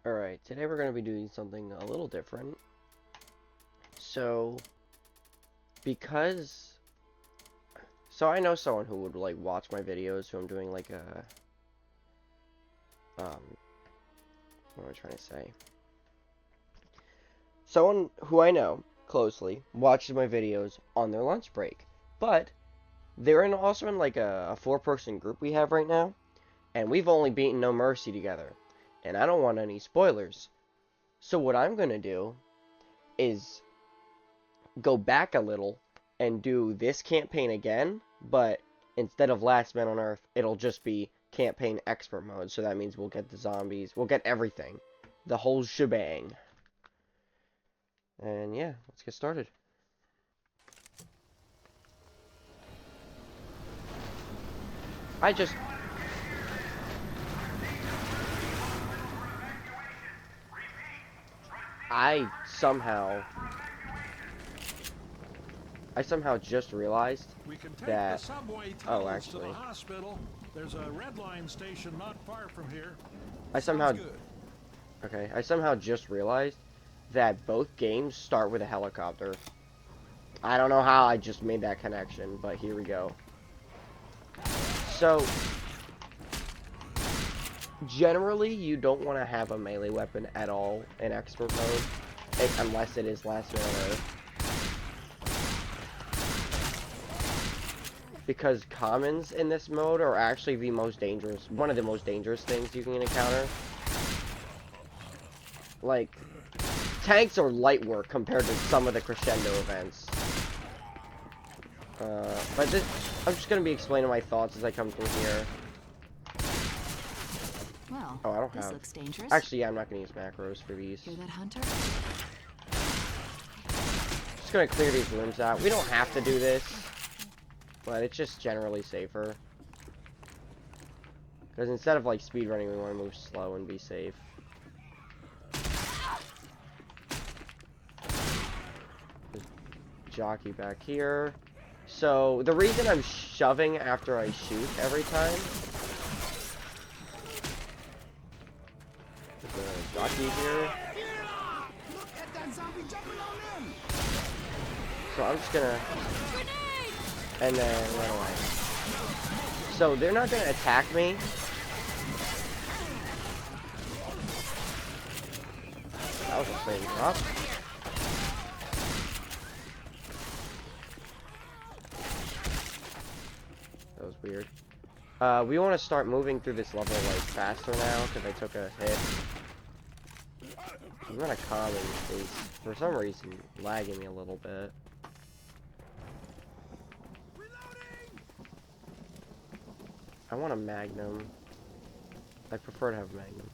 Alright, today we're going to be doing something a little different. So, because... So I know someone who would, like, watch my videos, who I'm doing, like, a... What am I trying to say? Someone who I know closely watches my videos on their lunch break. But, also in, like, a four-person group we have right now. And we've only beaten No Mercy together. And I don't want any spoilers. So what I'm going to do is go back a little and do this campaign again, but instead of Last Man on Earth, it'll just be campaign expert mode. So that means we'll get the zombies, we'll get everything, the whole shebang. And yeah, let's get started. I somehow just realized We can take that, the subway tunnels to actually, the hospital. There's a red line station not far from here. I Sounds good. somehow just realized that both games start with a helicopter. I don't know how I just made that connection, but here we go. So, generally, you don't want to have a melee weapon at all in expert mode, unless it is Last Man on Earth. Because commons in this mode are actually one of the most dangerous things you can encounter. Like, tanks are light work compared to some of the crescendo events. I'm just going to be explaining my thoughts as I come through here. Well, Oh, I don't this have... looks dangerous. Actually, yeah, I'm not going to use macros for these. Hear that, Hunter? Just going to clear these rooms out. We don't have to do this, but it's just generally safer. Because instead of, like, speedrunning, we want to move slow and be safe. There's jockey back here. So, the reason I'm shoving after I shoot every time... There's a jockey here. So I'm just gonna... And then run away. So, they're not gonna attack me. That was a flame drop. That was weird. We want to start moving through this level, like, faster now, because I took a hit. I'm gonna common is, for some reason, lagging me a little bit. I want a magnum. I prefer to have a magnum.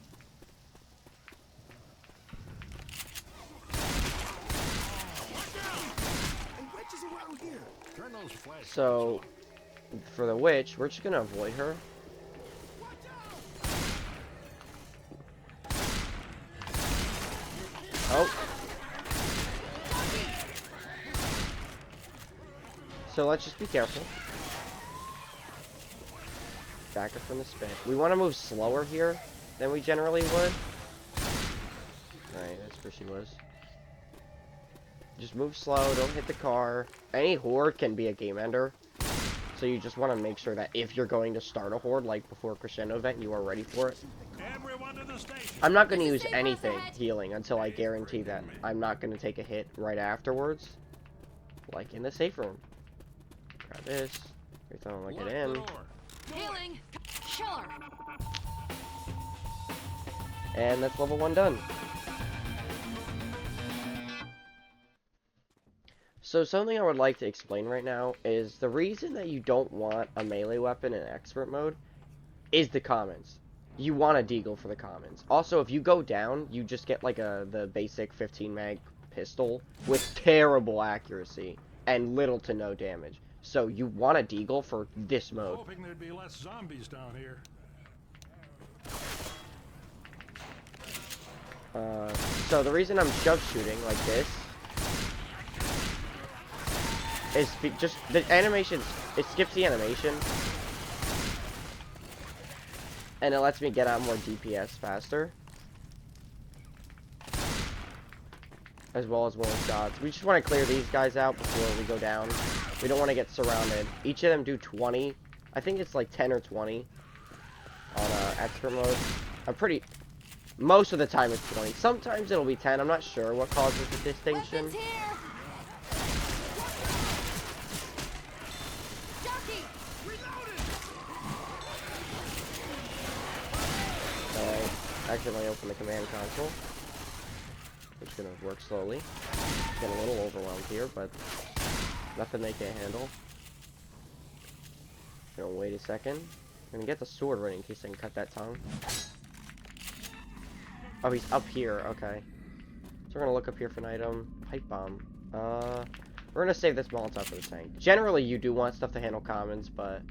So, for the witch, we're just gonna avoid her. Oh. So let's just be careful. Back up from the spin. We want to move slower here than we generally would. Alright, that's where she was. Just move slow, don't hit the car. Any horde can be a game ender. So you just want to make sure that if you're going to start a horde, like before Crescendo event, you are ready for it. I'm not going to use anything healing until I guarantee that I'm not going to take a hit right afterwards. Like in the safe room. Grab this. Every time I get in. Healing! Sure! And that's level 1 done. So something I would like to explain right now is the reason that you don't want a melee weapon in expert mode is the commons. You want a deagle for the commons. Also, if you go down, you just get like the basic 15 mag pistol with terrible accuracy and little to no damage. So you want a deagle for this mode. Hoping there'd be less zombies down here. So the reason I'm shove shooting like this is just the animation. It skips the animation, and it lets me get out more DPS faster. as well as more shots. We just want to clear these guys out before we go down. We don't want to get surrounded. Each of them do 20. I think it's like 10 or 20 on expert mode. Most of the time it's 20. Sometimes it'll be 10. I'm not sure what causes the distinction. Weapons here. Jockey. Alright, accidentally open the command console. It's gonna work slowly. Get a little overwhelmed here, but nothing they can't handle. Gonna wait a second. I'm gonna get the sword ready in case I can cut that tongue. Oh, he's up here. Okay. So we're gonna look up here for an item. Pipe bomb. We're gonna save this Molotov for the tank. Generally, you do want stuff to handle commons, but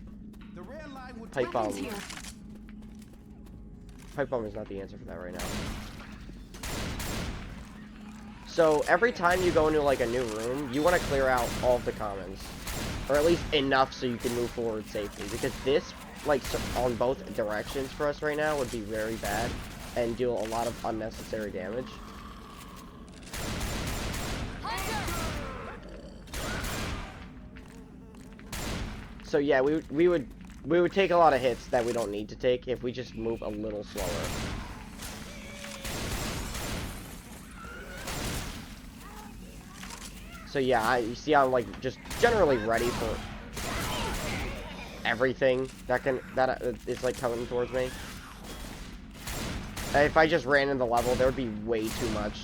pipe bomb. Weapons here. Pipe bomb is not the answer for that right now. So every time you go into like a new room, you want to clear out all of the commons, or at least enough so you can move forward safely. Because this, like, on both directions for us right now would be very bad and do a lot of unnecessary damage. So yeah, we would take a lot of hits that we don't need to take if we just move a little slower. So yeah, you see I'm like just generally ready for everything that is like coming towards me. If I just ran in the level, there would be way too much.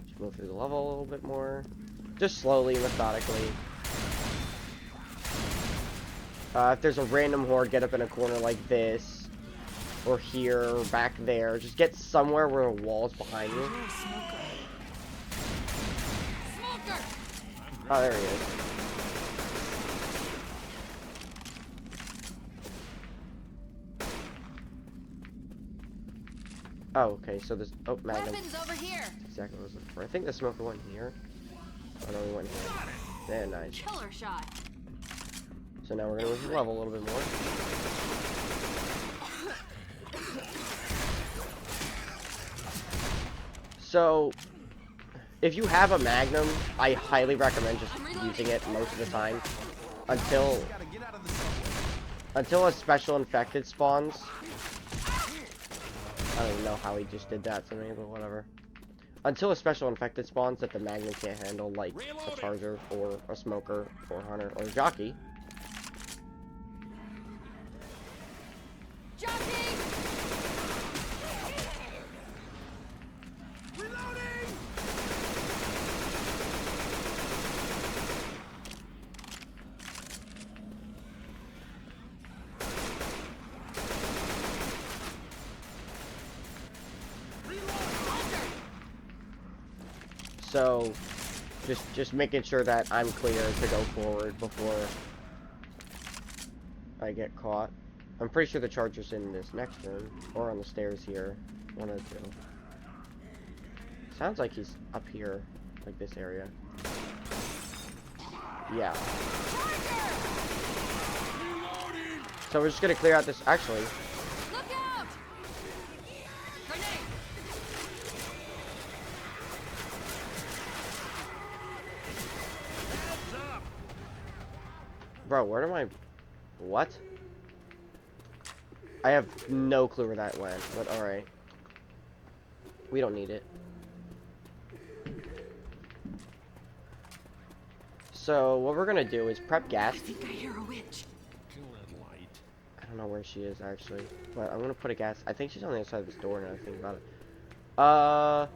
Just move through the level a little bit more. Just slowly, methodically. If there's a random horde, get up in a corner like this, or here, or back there. Just get somewhere where a wall's behind you. Oh, there he is. Oh, okay, so there's... Oh, Magnum. Weapons over here. That's exactly what I was looking for. I think the smoker went here. Oh, no, he went here. Yeah, nice. Killer shot. So now we're gonna move the level a little bit more. So, if you have a Magnum, I highly recommend just using it most of the time until a special infected spawns. I don't even know how he just did that to me, but whatever. Until a special infected spawns that the Magnum can't handle, like a Charger or a Smoker or a Hunter or a Jockey. Jockey. So, just making sure that I'm clear to go forward before I get caught. I'm pretty sure the Charger's in this next room, or on the stairs here. One of the two. Sounds like he's up here, like this area. Yeah. So we're just gonna clear out this. Actually, Look out! Grenade. bro, where am I? What? I have no clue where that went, but alright. We don't need it. So, what we're gonna do is prep gas. I think I hear a witch. Kill that light. I don't know where she is, actually. But I'm gonna put a gas... I think she's on the other side of this door now I think about it.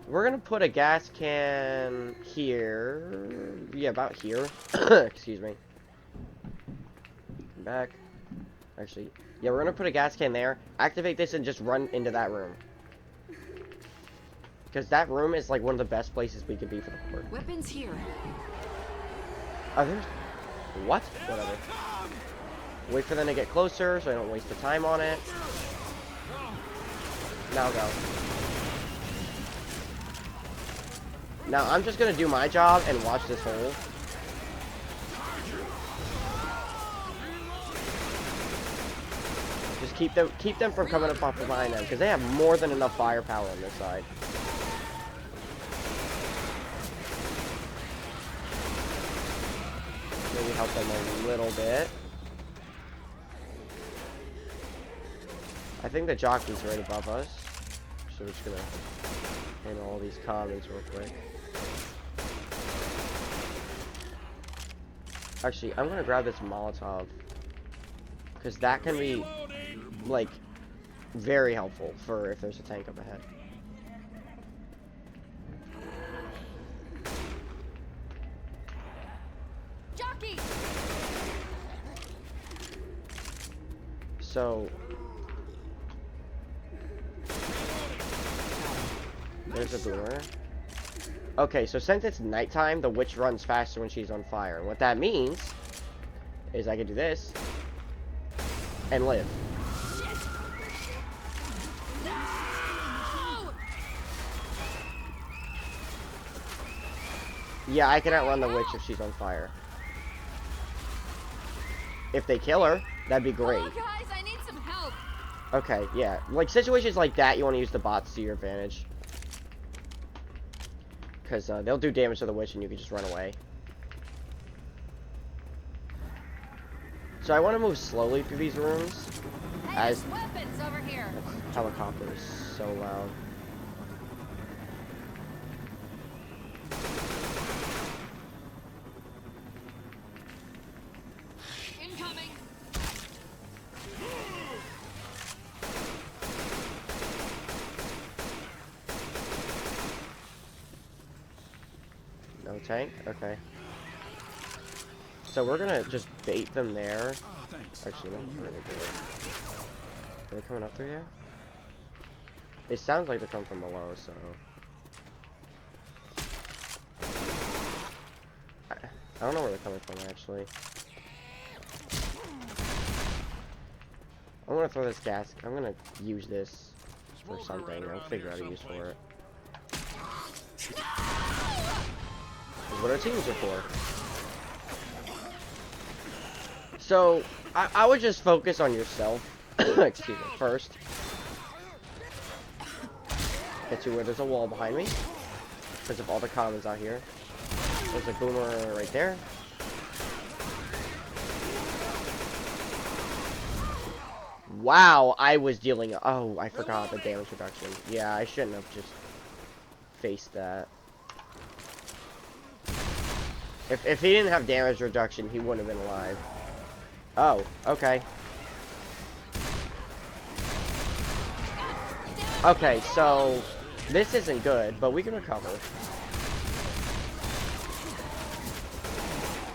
We're gonna put a gas can here. Yeah, about here. Excuse me. Back. Actually, yeah, we're gonna put a gas can there. Activate this and just run into that room. Because that room is like one of the best places we could be for the horde. Weapons here. Oh, there's... What? Whatever. Wait for them to get closer so I don't waste the time on it. Now go. Now I'm just gonna do my job and watch this hole. just keep them from coming up off behind them, because they have more than enough firepower on this side. Maybe help them a little bit. I think the jockey's right above us, so we're just gonna handle all these commons real quick. Actually, I'm gonna grab this Molotov, because that can be, like, very helpful for if there's a tank up ahead. Jockey! So, there's a boomer. Okay, so since it's nighttime, the witch runs faster when she's on fire. And what that means is I can do this and live. No! Yeah, I can outrun the witch if she's on fire. If they kill her, that'd be great. Oh, guys, I need some help. Okay, yeah. Like, situations like that, you want to use the bots to your advantage. Because they'll do damage to the witch and you can just run away. So I want to move slowly through these rooms. Hey, As there's weapons over here. that helicopter is so loud. Incoming. No tank? Okay. So we're gonna just bait them there. Oh, thanks. Actually, no, we're gonna do it. Are they coming up through here? It sounds like they're coming from below, so... I don't know where they're coming from, actually. I'm gonna throw this gas. I'm gonna use this for something. I'll figure out a use for it. That's what our teams are for. So, I would just focus on yourself. Excuse me, first. Get to where there's a wall behind me. Because of all the commons out here. There's a boomer right there. Wow, I was dealing... Oh, I forgot the damage reduction. Yeah, I shouldn't have just faced that. If he didn't have damage reduction, he wouldn't have been alive. Oh, okay. Okay, so this isn't good, but we can recover.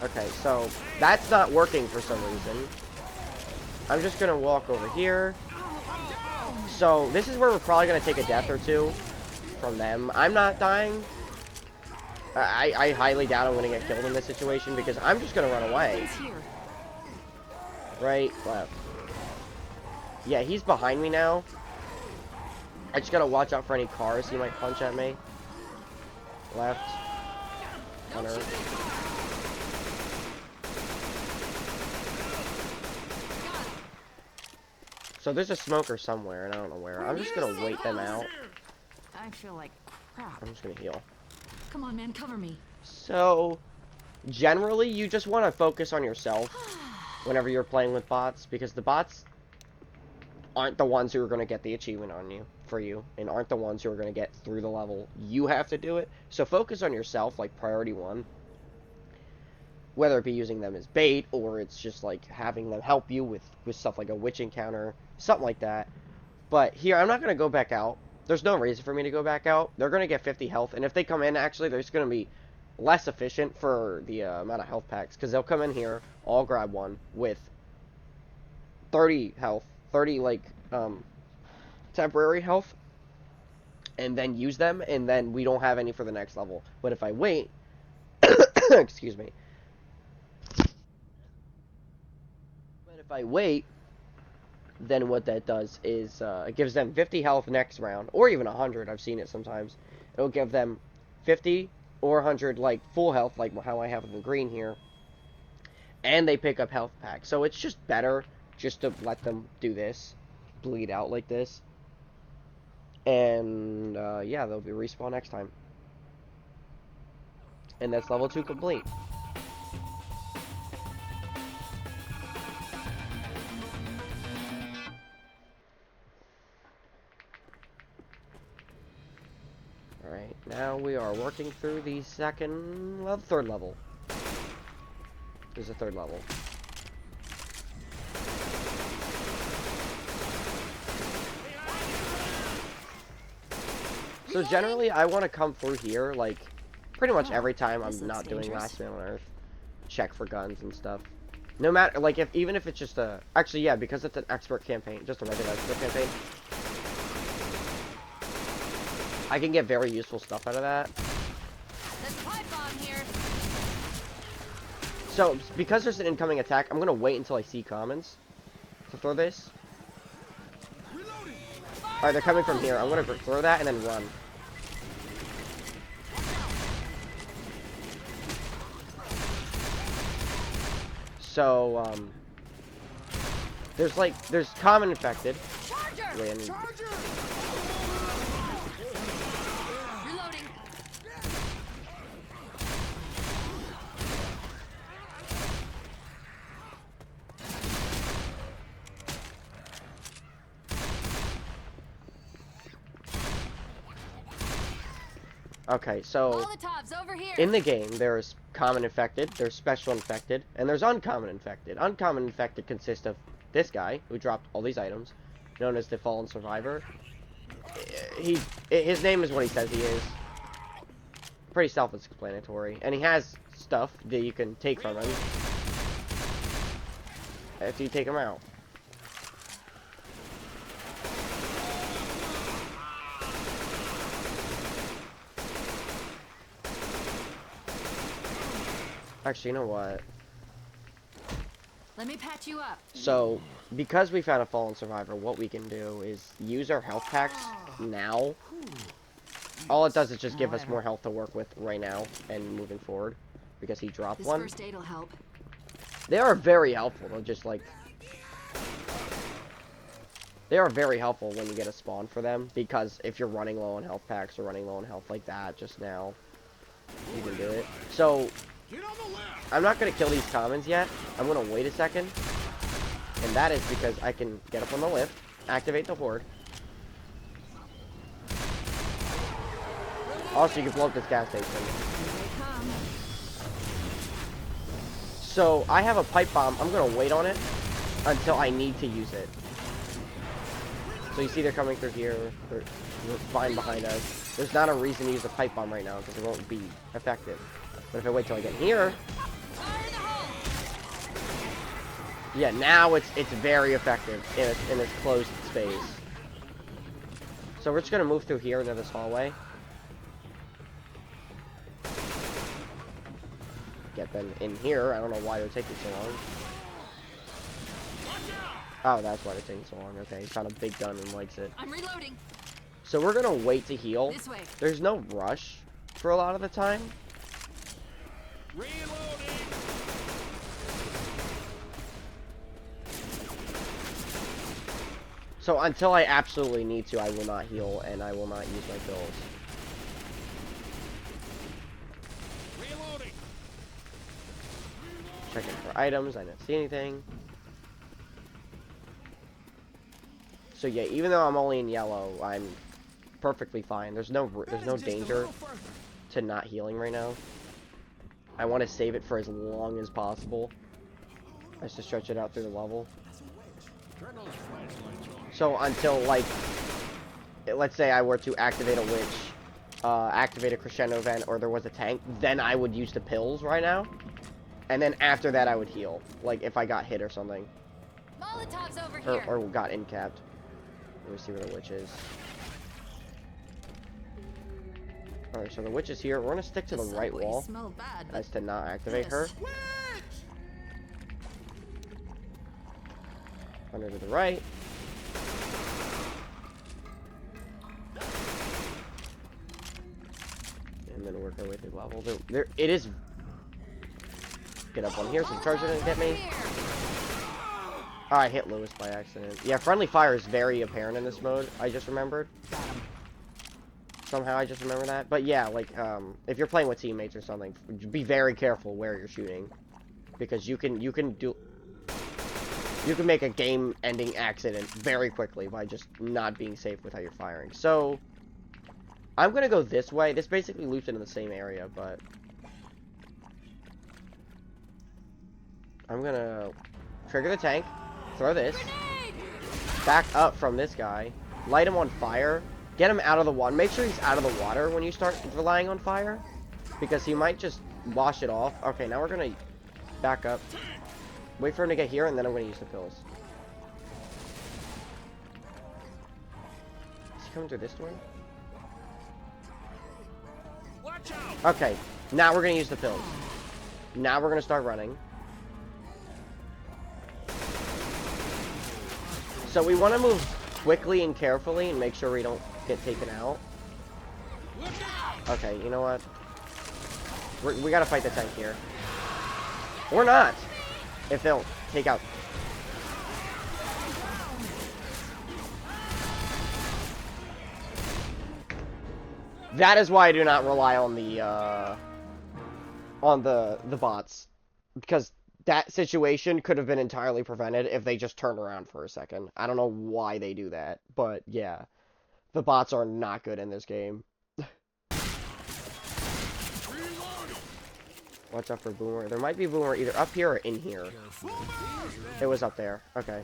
Okay, so that's not working for some reason. I'm just gonna walk over here. So this is where we're probably gonna take a death or two from them. I'm not dying. I highly doubt I'm gonna get killed in this situation because I'm just gonna run away. Right, left. Yeah, he's behind me now. I just gotta watch out for any cars he might punch at me. Left. Hunter. So there's a smoker somewhere, and I don't know where. I'm just gonna wait them out. I feel like crap. I'm just gonna heal. Come on, man, cover me. So, generally, you just want to focus on yourself whenever you're playing with bots, because the bots aren't the ones who are going to get the achievement on you, for you, and aren't the ones who are going to get through the level. You have to do it. So focus on yourself, like priority one. Whether it be using them as bait, or it's just like having them help you with stuff like a witch encounter, something like that. But here, I'm not going to go back out. There's no reason for me to go back out. They're going to get 50 health, and if they come in, actually, they're just going to be less efficient for the amount of health packs, because they'll come in here, I'll grab one with 30 health, 30, like, temporary health, and then use them, and then we don't have any for the next level. But if I wait, excuse me, but if I wait, then what that does is it gives them 50 health next round, or even 100. I've seen it sometimes. It'll give them 50 or 100, like full health, like how I have in the green here, and they pick up health packs. So it's just better just to let them do this. bleed out like this. And yeah, they'll be respawn next time. And that's level 2 complete. Alright, now we are working through the third level. This is the third level. So generally, I want to come through here, like, pretty much every time I'm not doing Last Man on Earth. Check for guns and stuff. No matter, like, even if it's just a... Actually, yeah, because it's an expert campaign, just a regular expert campaign. I can get very useful stuff out of that. There's a pipe bomb here. So, because there's an incoming attack, I'm going to wait until I see commons to throw this. Alright, they're coming from here. I'm going to throw that and then run. So, there's common infected. Wait, Reloading. Okay, so Molotovs over here. in the game, there's common infected, there's special infected, and there's uncommon infected. Uncommon infected consists of this guy, who dropped all these items, known as the Fallen Survivor. His name is what he says he is. Pretty self-explanatory. And he has stuff that you can take from him after you take him out. Actually, you know what? Let me patch you up. So, because we found a Fallen Survivor, what we can do is use our health packs now. All it does is just give us more health to work with right now and moving forward. Because he dropped one. This first aid will help. They are very helpful. They're just like... They are very helpful when you get a spawn for them. Because if you're running low on health packs or running low on health like that just now, you can do it. So... I'm not going to kill these commons yet. I'm going to wait a second. And that is because I can get up on the lift, activate the horde. Also, you can blow up this gas station. So, I have a pipe bomb. I'm going to wait on it until I need to use it. So, you see they're coming through here. They're fine behind us. There's not a reason to use the pipe bomb right now because it won't be effective. But if I wait till I get here... Yeah, now it's very effective in this closed space. So we're just going to move through here into this hallway. Get them in here. I don't know why they're taking so long. Oh, that's why they're taking so long. Okay, he's found a big gun and likes it. I'm reloading. So we're going to wait to heal. This way. There's no rush for a lot of the time. Reloading. So until I absolutely need to, I will not heal and I will not use my pills. Reloading. Checking for items. I didn't see anything. So yeah, even though I'm only in yellow, I'm perfectly fine. There's no danger to not healing right now. I want to save it for as long as possible. Just to stretch it out through the level. So until, like, let's say I were to activate a witch, activate a crescendo event, or there was a tank, then I would use the pills right now. And then after that I would heal. Like, if I got hit or something. Molotovs over here. Or got incapped. Let me see where the witch is. Alright, so the witch is here. We're gonna stick to the right wall. As to not activate her. Under to the right. And then work our way through the level. It is... Get up on here so the charger didn't get me. Oh, I hit Lewis by accident. Yeah, friendly fire is very apparent in this mode. I just remembered. Somehow I just remember that. But yeah, like, if you're playing with teammates or something, be very careful where you're shooting. Because you can make a game-ending accident very quickly by just not being safe with how you're firing. So, I'm gonna go this way. This basically loops into the same area, but I'm gonna trigger the tank, throw this, back up from this guy, light him on fire, get him out of the water. Make sure he's out of the water when you start relying on fire, because he might just wash it off. Okay, now we're gonna back up, wait for him to get here, and then I'm gonna use the pills. Is he coming through this door? Watch out! Okay, now we're gonna use the pills. Now we're gonna start running. So we want to move quickly and carefully and make sure we don't get taken out. Okay, you know what? We gotta fight the tank here. Or not! If they'll take out... That is why I do not rely on the bots. Because that situation could have been entirely prevented if they just turned around for a second. I don't know why they do that, but yeah. The bots are not good in this game. Watch out for Boomer. There might be Boomer either up here or in here. It was up there. Okay.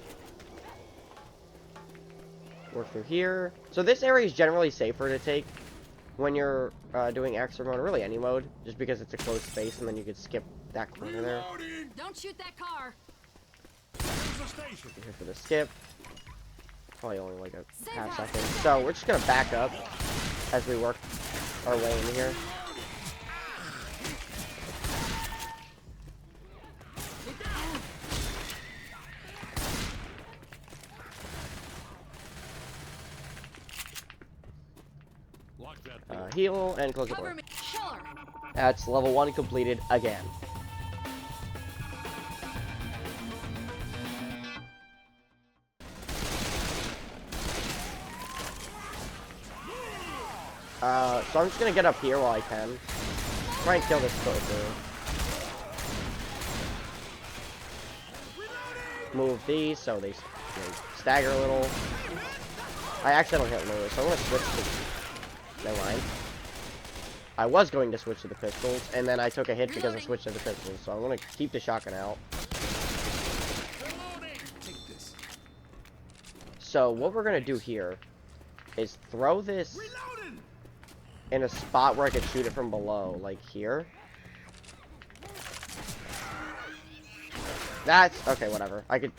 Work through here. So this area is generally safer to take when you're doing extra mode, or really any mode, just because it's a closed space and then you could skip that corner there. Don't shoot that car. Here for the skip. Probably only like a half second. So we're just gonna back up as we work our way in here. Heal and close the door. That's level 1 completed again. So I'm just gonna get up here while I can. Try and kill this closer. Move these so they stagger a little. I actually don't hit Lewis, so I'm gonna switch to... Never mind. I was going to switch to the pistols, and then I took a hit because I switched to the pistols, so I'm gonna keep the shotgun out. So what we're gonna do here is throw this in a spot where I could shoot it from below, like here. That's okay, whatever. I could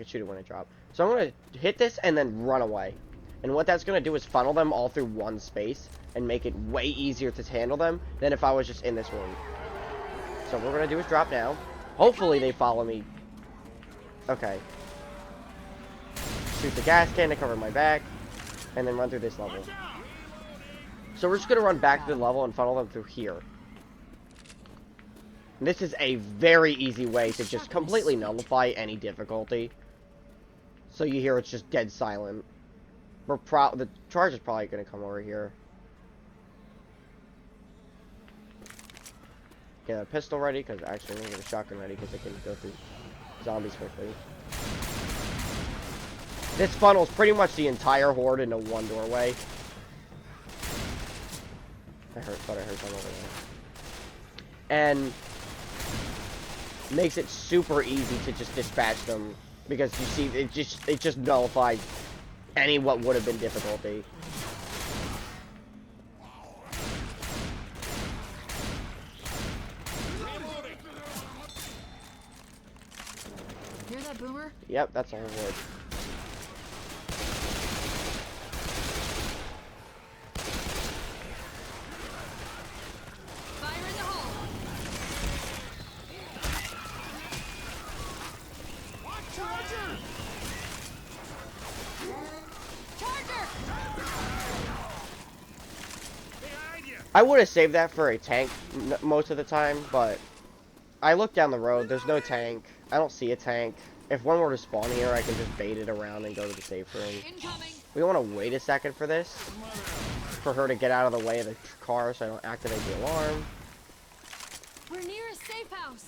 shoot it when it dropped. So I'm gonna hit this and then run away. And what that's gonna do is funnel them all through one space and make it way easier to handle them than if I was just in this room. So what we're gonna do is drop down. Hopefully they follow me. Okay. Shoot the gas can to cover my back, and then run through this level. So we're just gonna run back to the level and funnel them through here. And this is a very easy way to just completely nullify any difficulty. So you hear it's just dead silent. The charge is probably gonna come over here. Get a pistol ready, because actually I'm gonna get a shotgun ready because I can go through zombies quickly. This funnels pretty much the entire horde into one doorway. I thought I heard something over there. And makes it super easy to just dispatch them, because you see it just nullifies any what would have been difficulty. Hear that, Boomer? Yep, that's all wood. Fire in the hole. Charger! Behind you. I would have saved that for a tank most of the time, but I look down the road. There's no tank. I don't see a tank. If one were to spawn here, I can just bait it around and go to the safe room. Incoming. We want to wait a second for this. For her to get out of the way of the car so I don't activate the alarm. We're near a safe house.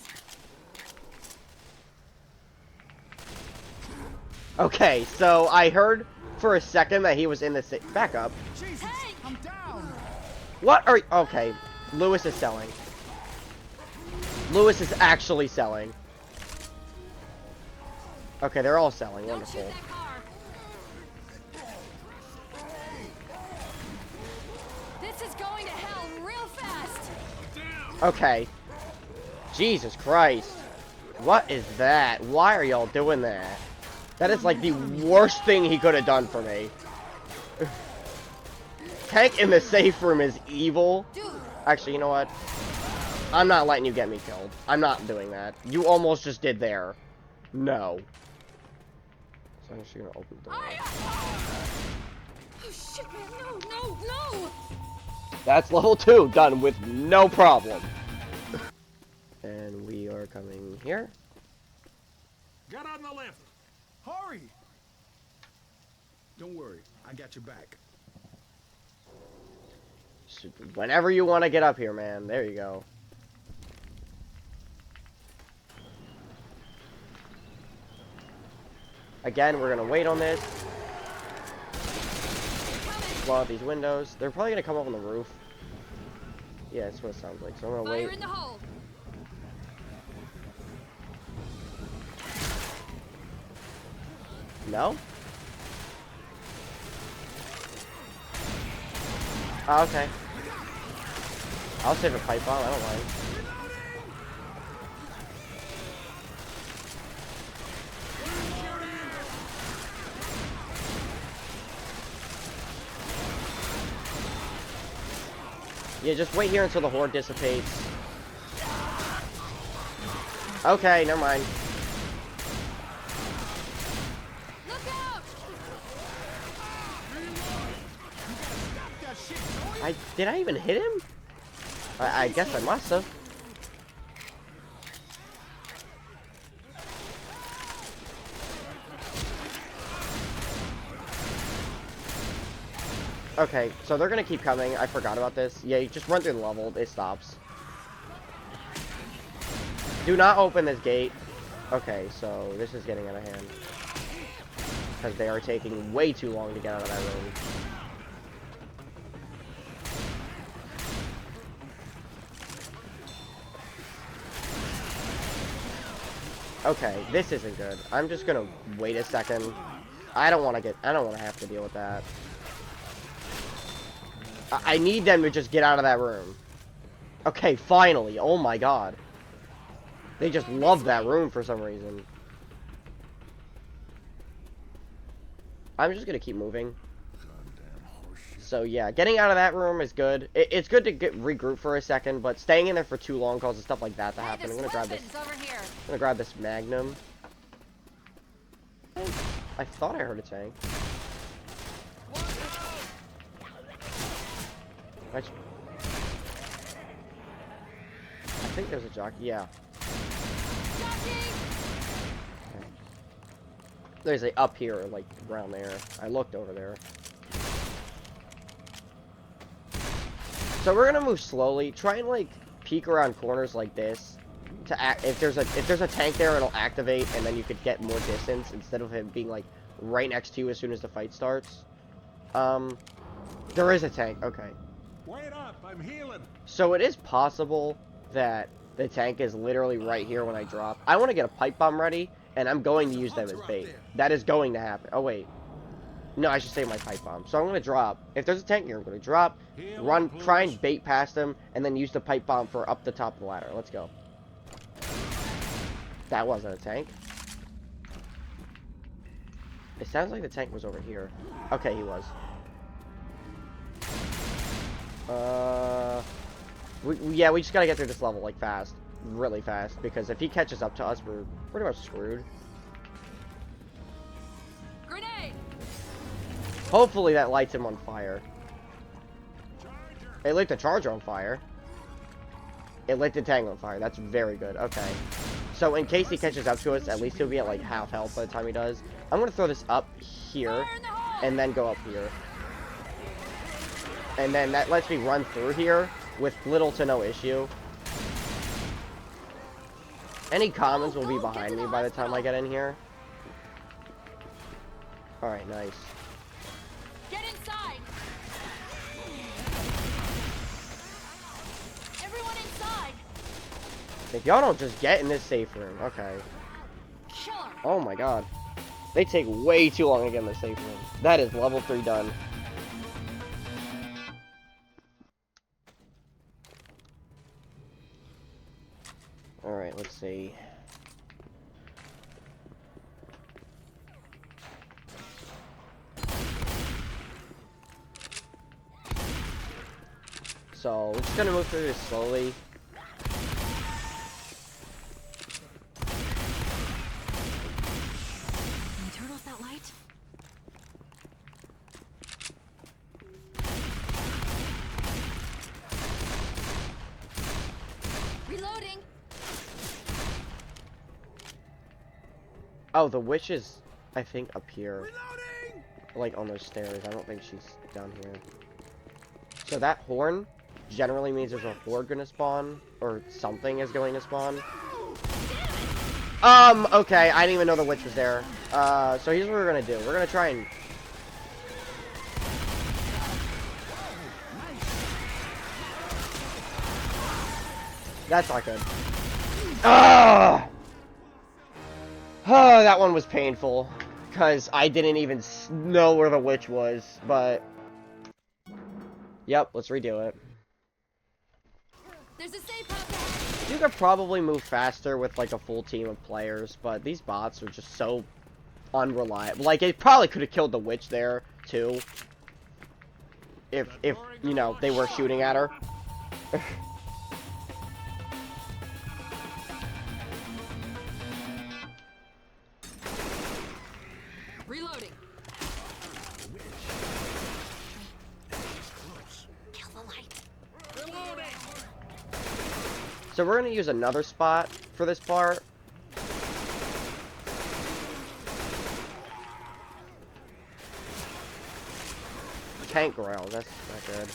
Okay, so I heard for a second that he was in the back up. Jesus, I'm down. What are you? Okay, Lewis is selling. Lewis is actually selling. Okay, they're all selling. Don't shoot Wonderful. that car. This is going to hell real fast. Okay. Jesus Christ. What is that? Why are y'all doing that? That is like the worst thing he could have done for me. Tank in the safe room is evil. Dude. Actually, you know what? I'm not letting you get me killed. I'm not doing that. You almost just did there. No. So I'm just gonna open the door. Oh shit, man! No, no, no! That's level 2, done with no problem. And we are coming here. Get on the lift. Hurry! Don't worry, I got your back. Whenever you want to get up here, man. There you go. Again, we're gonna wait on this. Blow out these windows. They're probably gonna come up on the roof. Yeah, that's what it sounds like. So I'm gonna Fire wait. in the hole. No? Oh, okay. I'll save a pipe bomb. I don't mind. Yeah, just wait here until the horde dissipates. Okay, never mind. Look out! Did I even hit him? I guess I must have. Okay, so they're gonna keep coming. I forgot about this. Yeah, you just run through the level. It stops. Do not open this gate. Okay, so this is getting out of hand. Because they are taking way too long to get out of that room. Okay, this isn't good. I'm just gonna wait a second. I don't want to have to deal with that. I need them to just get out of that room. Okay, finally. Oh my god. They just love that room for some reason. I'm just gonna keep moving. So yeah, getting out of that room is good. It's good to regroup for a second, but staying in there for too long causes stuff like that to happen. I'm gonna grab this. Over here. I'm gonna grab this Magnum. I thought I heard a tank. I think there's a jockey. Yeah. Okay. There's a up here, like around there. I looked over there. So we're gonna move slowly. Try and like peek around corners like this. To act, if there's a tank there, it'll activate, and then you could get more distance instead of him being like right next to you as soon as the fight starts. There is a tank. Okay. Wait up, I'm healing. So it is possible that the tank is literally right here when I drop. I want to get a pipe bomb ready, and I'm going to use them as bait. That is going to happen. Oh, wait. No, I should save my pipe bomb. So I'm going to drop. If there's a tank here, I'm going to drop, run, try and bait past them, and then use the pipe bomb for up the top of the ladder. Let's go. That wasn't a tank. It sounds like the tank was over here. Okay, he was. Yeah, we just gotta get through this level, like, fast. Really fast. Because if he catches up to us, we're pretty much screwed. Grenade! Hopefully that lights him on fire. It lit the charger on fire. It lit the tank on fire. That's very good. Okay. So in case he catches up to us, at least he'll be at like half health by the time he does. I'm gonna throw this up here, and then go up here. And then that lets me run through here with little to no issue. Any commons will be behind me by the time I get in here. Alright, nice. Get inside! Everyone inside! If y'all don't just get in this safe room, okay. Killer! Oh my god. They take way too long to get in the safe room. That is level 3 done. Alright, let's see. So, we're just gonna move through this slowly. Can you turn off that light? Reloading! Oh, the witch is, I think, up here. Reloading! Like, on those stairs. I don't think she's down here. So that horn generally means there's a horde gonna spawn, or something is going to spawn. Okay, I didn't even know the witch was there. So here's what we're gonna do. We're gonna try and... That's not good. Ah! Oh, that one was painful. Because I didn't even know where the witch was, but... Yep, let's redo it. There's a safe house ahead! You could probably move faster with like a full team of players, but these bots are just so unreliable. Like, it probably could have killed the witch there, too. If, you know, they were shooting at her. Reloading! Kill the light! Reloading! So we're gonna use another spot for this part. Tank rail, that's not good.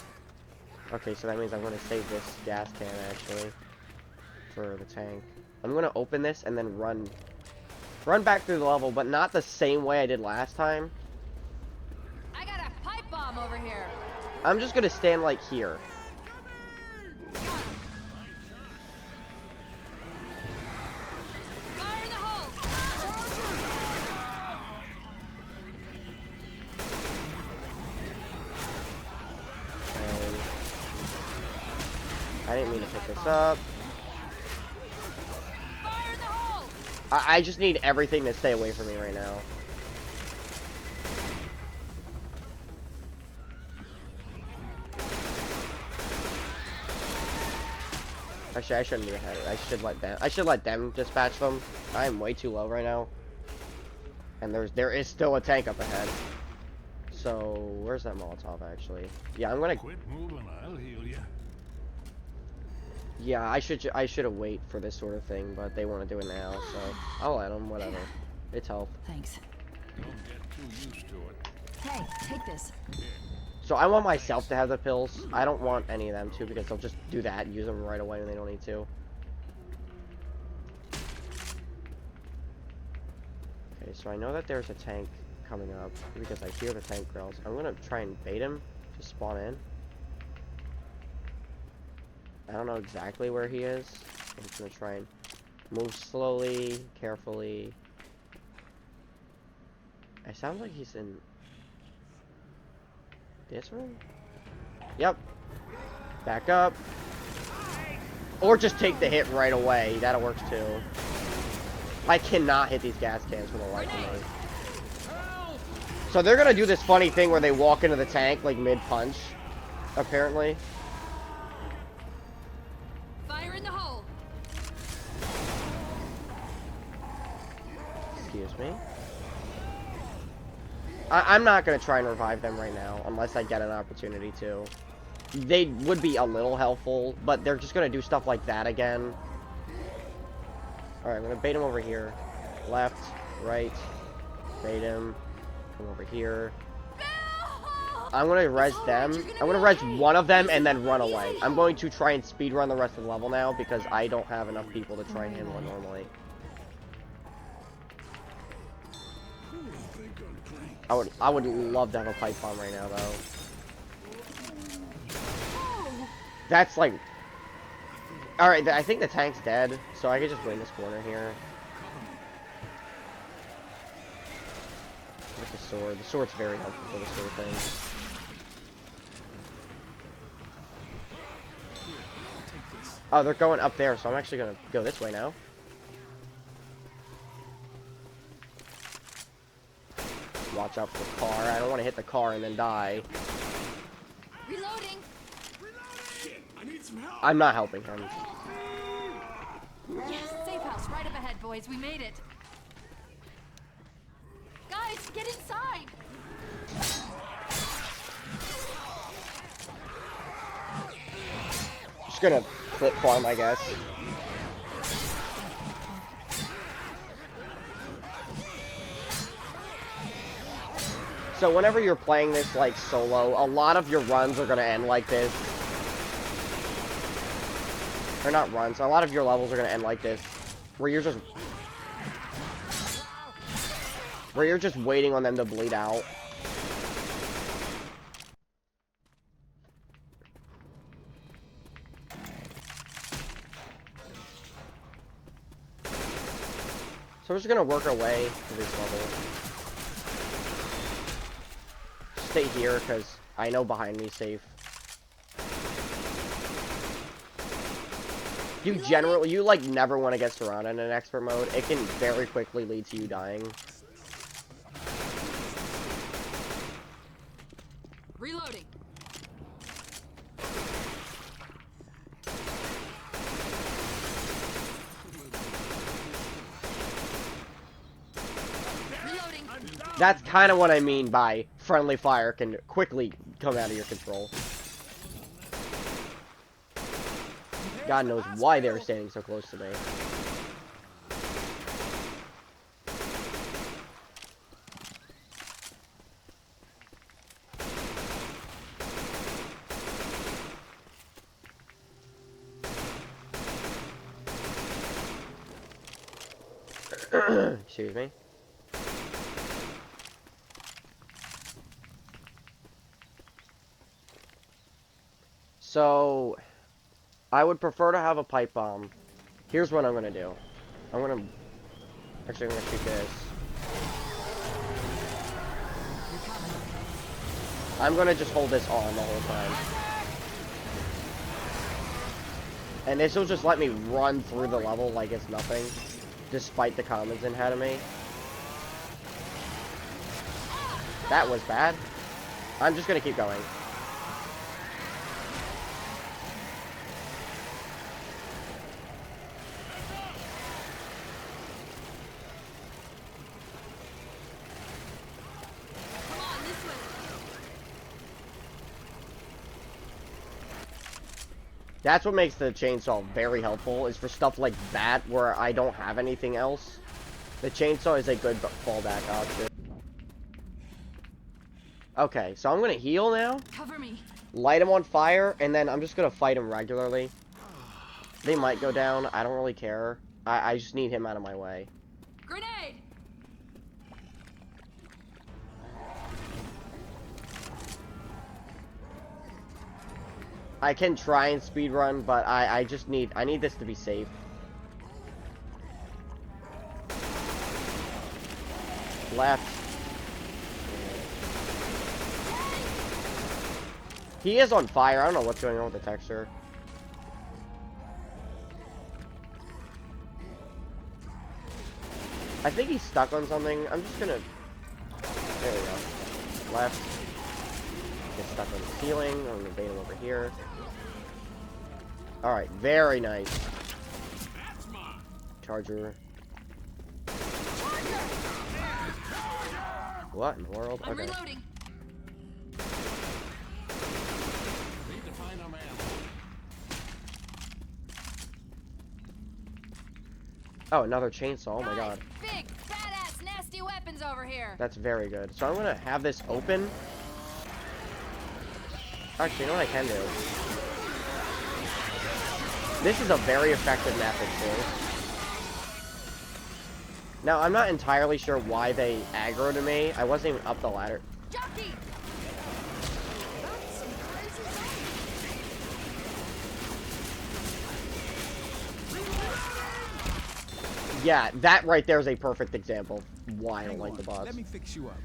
Okay, so that means I'm gonna save this gas can actually for the tank. I'm gonna open this and then run back through the level, but not the same way I did last time. I got a pipe bomb over here! I'm just gonna stand like here. Fire in the hole! And I didn't mean to pick this up. Fire in the hole! I just need everything to stay away from me right now. Actually, I shouldn't be ahead. I should let them dispatch them. I'm way too low right now. And there is still a tank up ahead. So, where's that Molotov actually? Yeah, I'm gonna... Quit moving, I'll heal you. Yeah, I should have wait for this sort of thing, but they want to do it now, so I'll let them, whatever. It's health. Thanks. Don't get too used to it. Hey, take this. So I want myself to have the pills. I don't want any of them to, because they'll just do that and use them right away when they don't need to. Okay, so I know that there's a tank coming up, because I hear the tank growls. I'm gonna try and bait him to spawn in. I don't know exactly where he is. I'm just gonna try and move slowly, carefully. It sounds like he's in this room? Yep. Back up. Or just take the hit right away. That'll work too. I cannot hit these gas cans for the life of me. So they're gonna do this funny thing where they walk into the tank like mid-punch, apparently. Fire in the hole! Excuse me. I'm not gonna try and revive them right now, unless I get an opportunity to. they would be a little helpful, but they're just gonna do stuff like that again. Alright, I'm gonna bait him over here. Left, right, bait him. Come over here. I'm gonna res them. I'm gonna res one of them and then run away. I'm going to try and speedrun the rest of the level now because I don't have enough people to try and handle it normally. I would love to have a pipe bomb right now though. That's like... Alright, I think the tank's dead, so I could just win this corner here. With the sword. The sword's very helpful for the sword thing. Oh, they're going up there, so I'm actually gonna go this way now. Watch out for the car. I don't want to hit the car and then die. Reloading. Shit, I need some help. I'm not helping him. Yes, safe house right up ahead, boys. We made it. Guys, get inside. Just gonna flip farm, I guess. So whenever you're playing this like solo, a lot of your runs are gonna end like this. Or not runs, a lot of your levels are gonna end like this. Where you're just waiting on them to bleed out. So we're just gonna work our way through this level. Stay here, because I know behind me is safe. You like never want to get surrounded in an expert mode. It can very quickly lead to you dying. Reloading. Reloading. That's kind of what I mean by friendly fire can quickly come out of your control. God knows why they were standing so close to me. Excuse me. So, I would prefer to have a pipe bomb. Here's what I'm gonna do. Actually, I'm gonna shoot this. I'm gonna just hold this on the whole time. And this will just let me run through the level like it's nothing. Despite the comments in ahead of me. That was bad. I'm just gonna keep going. Come on, this way. That's what makes the chainsaw very helpful, is for stuff like that where I don't have anything else. The chainsaw is a good fallback option. Okay, so I'm gonna heal now, Cover me. light them on fire, and then I'm just gonna fight them regularly. They might go down, I don't really care. I just need him out of my way. Grenade. I can try and speedrun, but I need this to be safe. Left. He is on fire. I don't know what's going on with the texture. I think he's stuck on something. I'm just gonna... There we go. Left. Get stuck on the ceiling. I'm gonna bait him over here. Alright, very nice. Charger. What in the world? I'm Okay. reloading. Need to find Oh, another chainsaw. Oh my god. Big, badass, nasty weapons over here. That's very good. So I'm gonna have this open. Actually, you know what I can do? This is a very effective method, too. Now, I'm not entirely sure why they aggro to me. I wasn't even up the ladder. Jockey! Yeah, that right there is a perfect example of why I don't like the bots. Let me fix you up.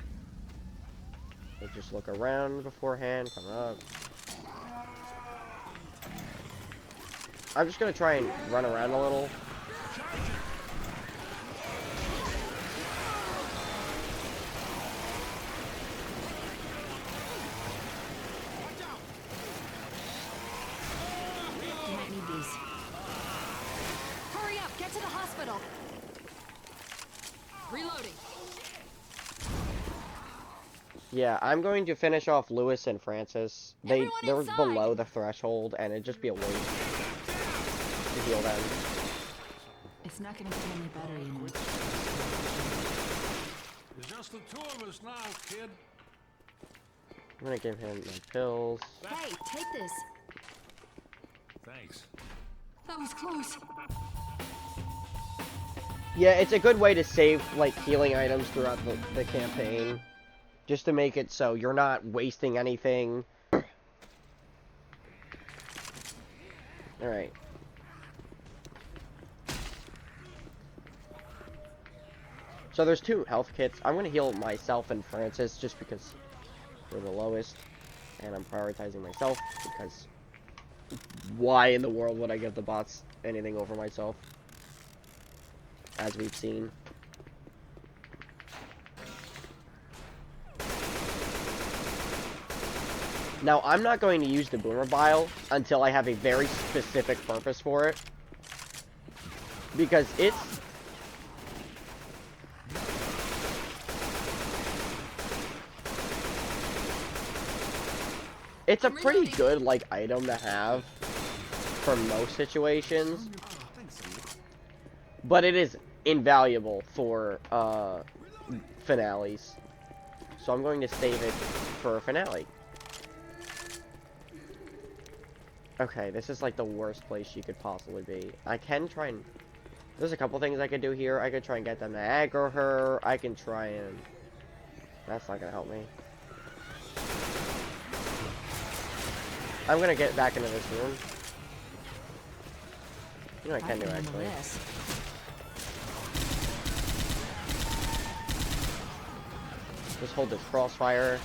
So just look around beforehand, come up. I'm just gonna try and run around a little. You might need these. Hurry up, get to the hospital. Reloading. Yeah, I'm going to finish off Lewis and Francis. They're inside. below the threshold, and it'd just be a waste to heal them. It's not gonna get any better, you know. There's just the two of us now, kid. I'm gonna give him my pills. Hey, take this. Thanks. That was close. Yeah, it's a good way to save, like, healing items throughout the campaign. Just to make it so you're not wasting anything. Alright. So there's 2 health kits. I'm gonna heal myself and Francis just because we're the lowest. And I'm prioritizing myself because why in the world would I give the bots anything over myself? As we've seen. Now, I'm not going to use the Boomer Bile until I have a very specific purpose for it. Because it's a pretty good, like, item to have for most situations. But it is invaluable for, finales. So I'm going to save it for a finale. Okay, this is like the worst place she could possibly be. I can try and... There's a couple things I could do here. I could try and get them to aggro her. I can try and... That's not gonna help me. I'm gonna get back into this room. You know what I can do, actually. Just hold this crossfire.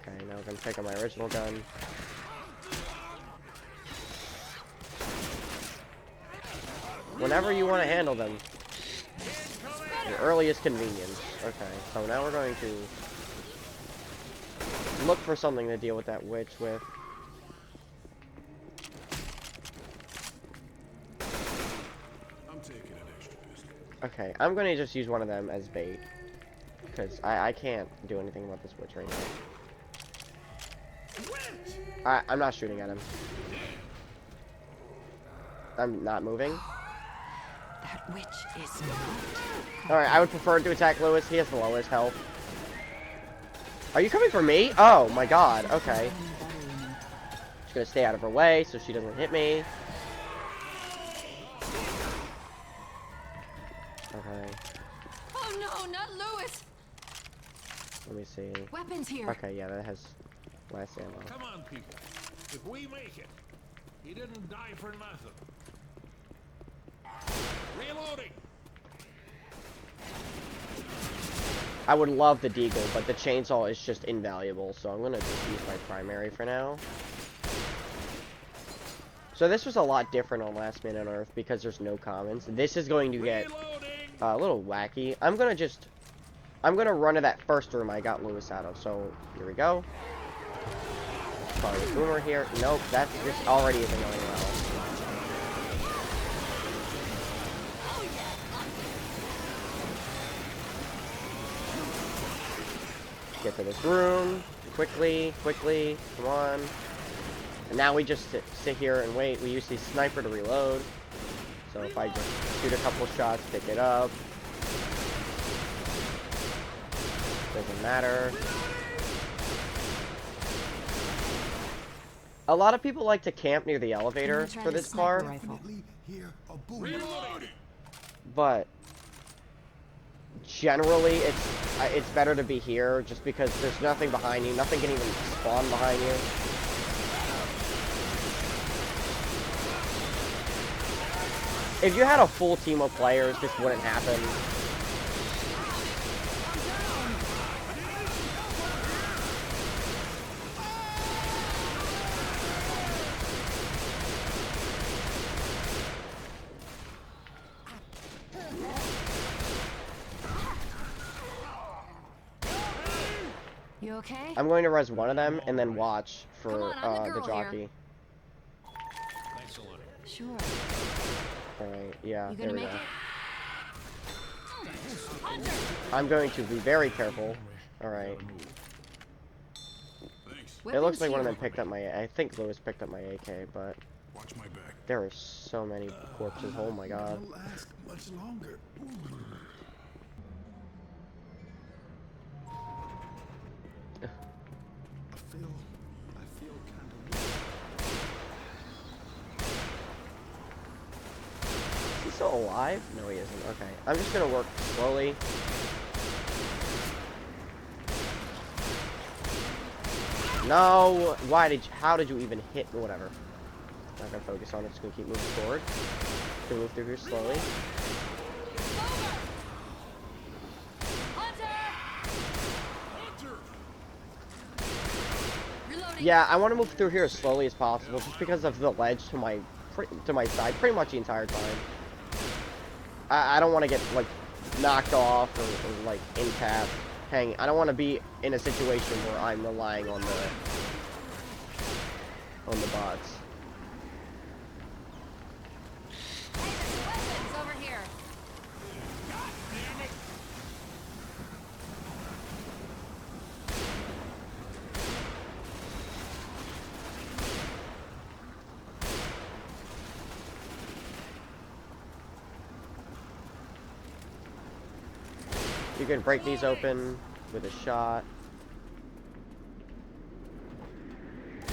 Okay, now I'm gonna pick up my original gun. Whenever you want to handle them. Your earliest convenience. Okay, so now we're going to look for something to deal with that witch with. I'm taking an extra pistol. Okay, I'm going to just use one of them as bait. Because I can't do anything about this witch right now. I'm not shooting at him. I'm not moving. That witch is Alright, I would prefer to attack Lewis. He has the lowest health. Are you coming for me? Oh my god, okay. Just gonna stay out of her way so she doesn't hit me. Okay. Oh no, not Lewis! Let me see. Weapons here. Okay, yeah, that has less ammo. Come on, people. If we make it, he didn't die for nothing. Reloading. I would love the deagle, but the chainsaw is just invaluable, so I'm gonna just use my primary for now. So this was a lot different on Last Man on Earth because there's no commons. This is going to get a little wacky. I'm gonna run to that first room I got Lewis out of, so here we go. Probably a boomer here. Nope, this already isn't going well. Get to this room. Quickly. Come on. And now we just sit here and wait. We use the sniper to reload. So if I just shoot a couple shots, pick it up. Doesn't matter. A lot of people like to camp near the elevator for this car. But generally, it's better to be here just because there's nothing behind you. Nothing can even spawn behind you. If you had a full team of players, this wouldn't happen. You okay? I'm going to res one of them and then watch for Come on, I'm the the girl jockey. here. Thanks a lot. Sure. Alright, yeah, You there gonna we make go. it? Hunter! I'm going to be very careful. Alright. Thanks. It looks Weapons like one of here. them picked up my... I think Lewis picked up my AK, but Watch my back. there are so many corpses. Oh my god. Don't last much longer. I feel kind of. Is he still alive? No, he isn't. Okay. I'm just gonna work slowly. No! Why did you... How did you even hit... Whatever. Not gonna focus on it. Just gonna keep moving forward. Gonna move through here slowly. Reloading. Yeah, I want to move through here as slowly as possible, just because of the ledge to my side, pretty much the entire time. I don't want to get like knocked off or like intapped, hanging. I don't want to be in a situation where I'm relying on the bots. Hey, there's weapons over here. You can break these open with a shot.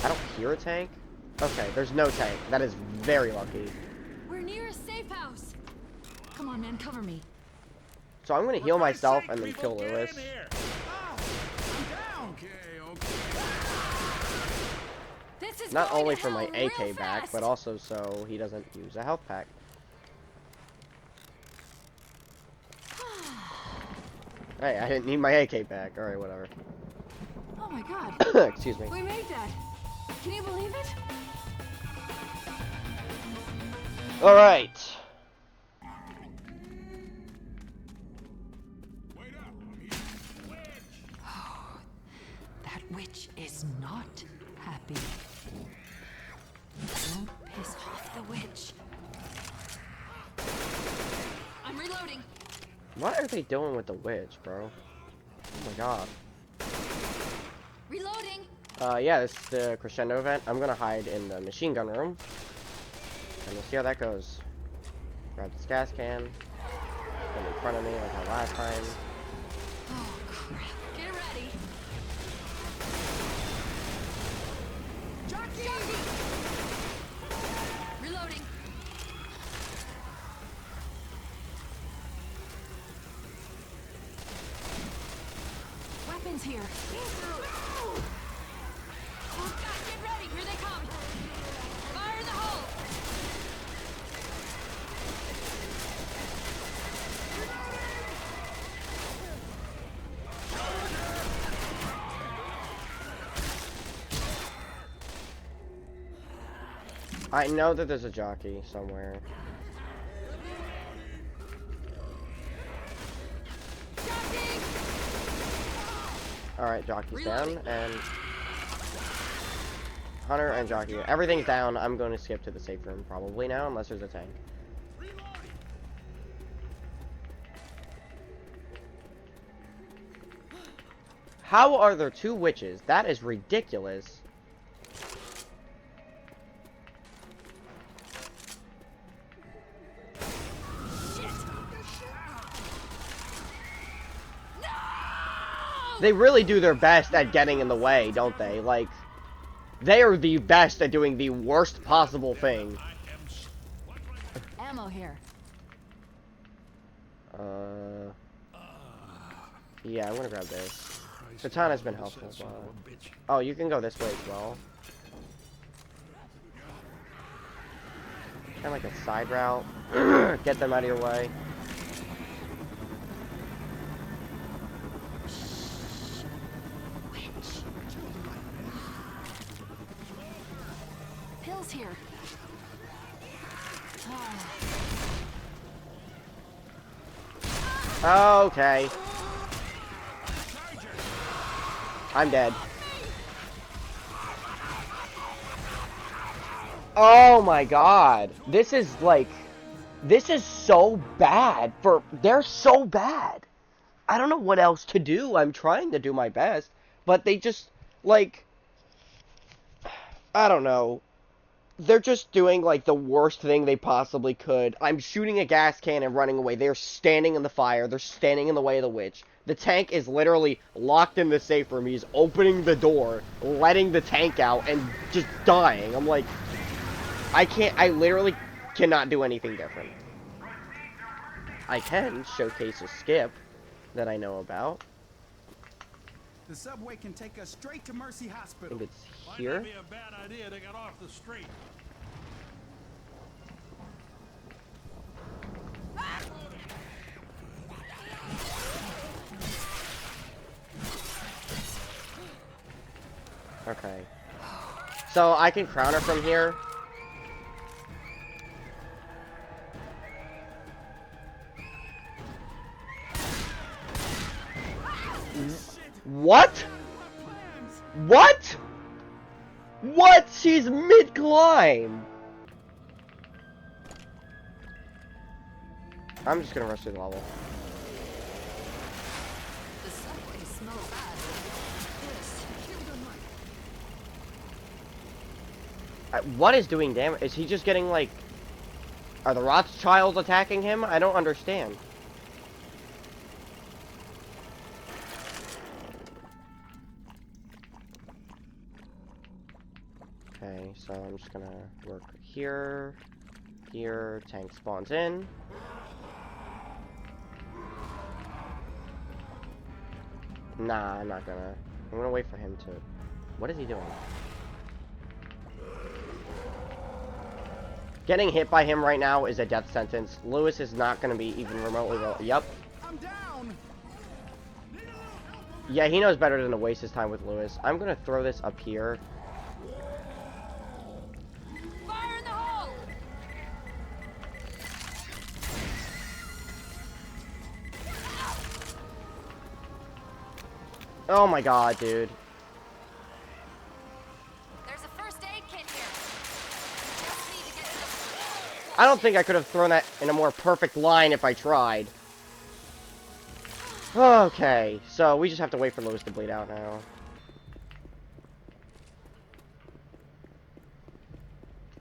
I don't hear a tank. Okay, there's no tank. That is very lucky. We're near a safe house. Come on, man, cover me. So I'm gonna heal myself and then kill Lewis. This is Not going only to for my hell real AK back, fast. but also so he doesn't use a health pack. Hey, I didn't need my AK back. Alright, whatever. Oh my god. Excuse me. We made that. Can you believe it? Alright. Wait up. I'm here. That witch is not happy. Don't piss off the witch. I'm reloading. What are they doing with the witch, bro? Oh my god. Reloading. Yeah, this is the crescendo event. I'm gonna hide in the machine gun room. And we'll see how that goes. Grab this gas can. Put it in front of me like how last time. Oh crap. Get ready. Jockey! Reloading. Weapons here. Oh god, get ready. Here they come. Fire in the hole. I know that there's a jockey somewhere. Jockey! Alright, jockey's Reloading. down, and Hunter and jockey. Everything's down. I'm going to skip to the safe room probably now, unless there's a tank. How are there two witches? That is ridiculous. They really do their best at getting in the way, don't they? Like, they are the best at doing the worst possible thing. Ammo here. Yeah, I'm gonna grab this. Katana's been helpful, but... Oh, you can go this way as well. Kind of like a side route. Get them out of your way. Pills here. Okay. I'm dead. Oh my god. This is like... This is so bad. They're so bad. I don't know what else to do. I'm trying to do my best. But they just, like... I don't know. They're just doing, like, the worst thing they possibly could. I'm shooting a gas can and running away. They're standing in the fire. They're standing in the way of the witch. The tank is literally locked in the safe room. He's opening the door, letting the tank out, and just dying. I'm like, I literally cannot do anything different. I can showcase a skip that I know about. The subway can take us straight to Mercy I Hospital. think it's Might here. not be a bad idea to get off the street. Okay. So I can crown her from here. What? What? What? She's mid-climb. I'm just gonna rush through the level. The subway smells bad. Yes. What is doing damage? Is he just getting, like... Are the Rothschilds attacking him? I don't understand. Okay, so I'm just gonna work here. Here, tank spawns in. Nah, I'm not gonna. I'm gonna wait for him to... What is he doing? Getting hit by him right now is a death sentence. Lewis is not gonna be even remotely well. Yep. I'm down. Yeah, he knows better than to waste his time with Lewis. I'm gonna throw this up here. Fire in the hole! Oh my god, dude. There's a first aid kit here. Just need to get to the... I don't think I could have thrown that in a more perfect line if I tried. Okay, so we just have to wait for Lewis to bleed out now.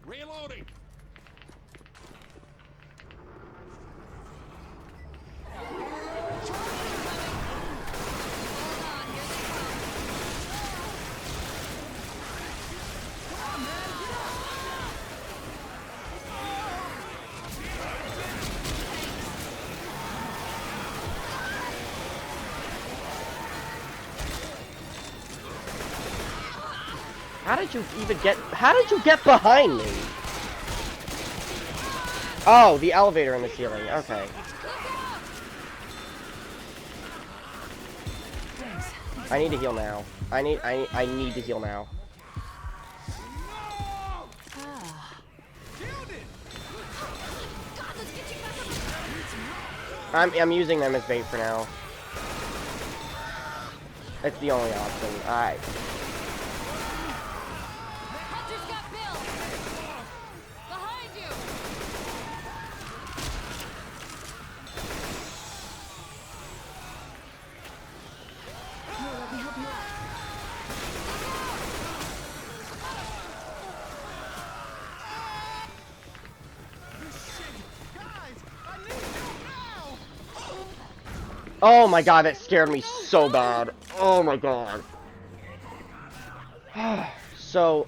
Reloading. How did you even get... How did you get behind me? Oh, the elevator in the ceiling. Okay. I need to heal now. I need to heal now. I'm using them as bait for now. It's the only option. Alright. Hunter's got Bill! Behind you! Here, let me help you out. Oh my god, that scared me so bad. Oh my god. So,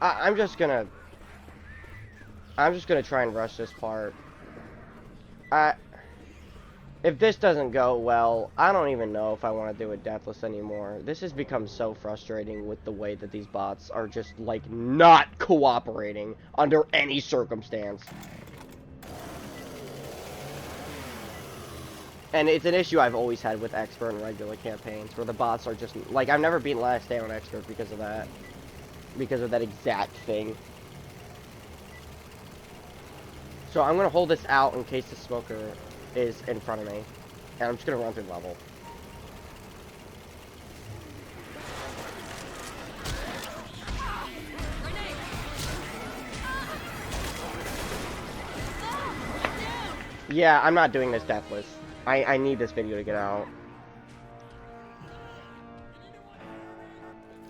I'm just gonna try and rush this part. If this doesn't go well, I don't even know if I want to do it deathless anymore. This has become so frustrating with the way that these bots are just, like, not cooperating under any circumstance. And it's an issue I've always had with expert and regular campaigns, where the bots are just, like, I've never beaten last day on expert because of that. Because of that exact thing. So I'm gonna hold this out in case the smoker is in front of me. And I'm just gonna run through the level. Yeah, I'm not doing this deathless. I need this video to get out.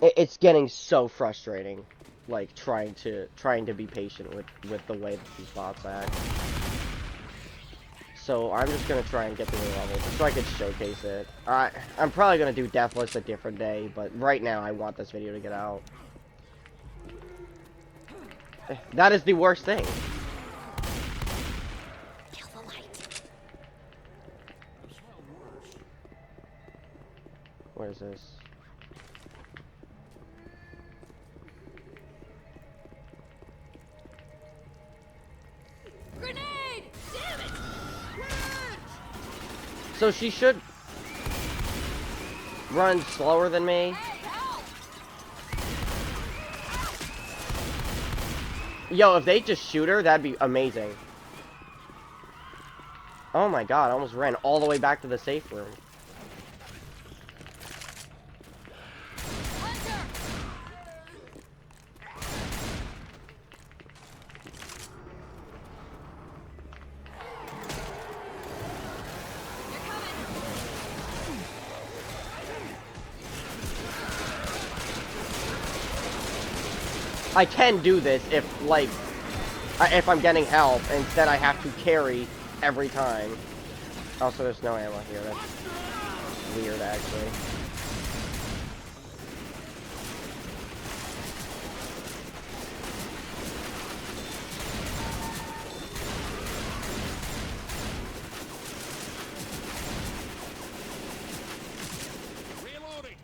It's getting so frustrating, like trying to be patient with the way that these bots act. So I'm just gonna try and get through the level just so I can showcase it. I'm probably gonna do deathless a different day, but right now I want this video to get out. That is the worst thing. Kill the light. What is this? Grenade! Damn it! So she should run slower than me. Yo, if they just shoot her, that'd be amazing. Oh my god, I almost ran all the way back to the safe room. I can do this if, like, if I'm getting help. Instead, I have to carry every time. Also, there's no ammo here. That's weird, actually. Reloading.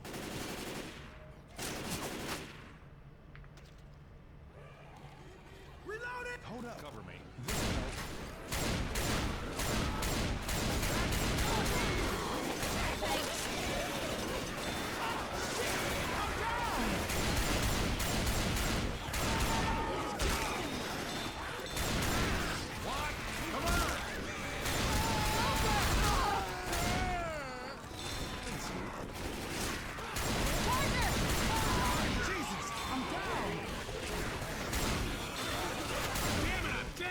Reload it! Hold up. Cover me.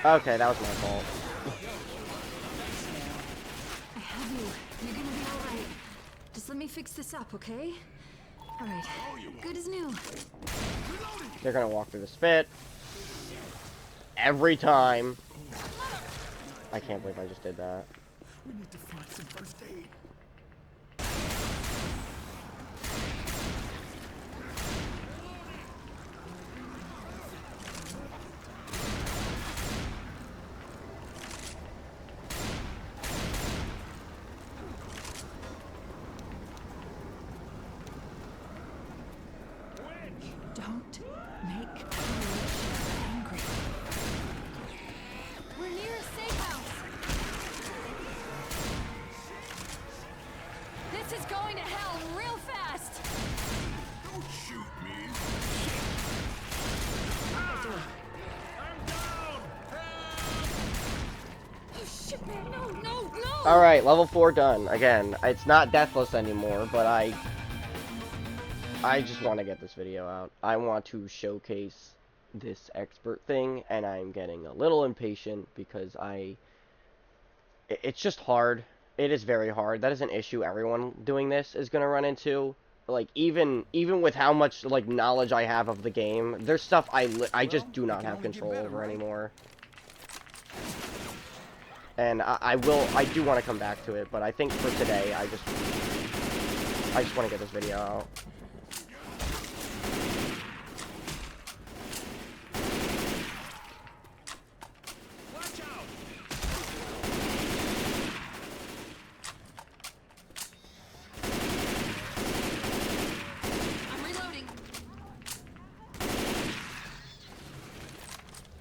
Okay, that was my fault. I have you. You're gonna be alright. Just let me fix this up, okay? Alright. Good as new. They're gonna walk through the spit. Every time. I can't believe I just did that. We need to find some first aid. Don't make me angry. We're near a safe house. This is going to hell real fast. Don't shoot me. Oh shit, man! No, no, no! All right, level 4 done. Again, it's not deathless anymore, but I just want to get this video out. I want to showcase this expert thing, and I'm getting a little impatient because it's just hard. It is very hard. That is an issue everyone doing this is going to run into. Like, even with how much, like, knowledge I have of the game, there's stuff I just do not have control over anymore. And I do want to come back to it, but I think for today, I just want to get this video out. Watch out! I'm reloading.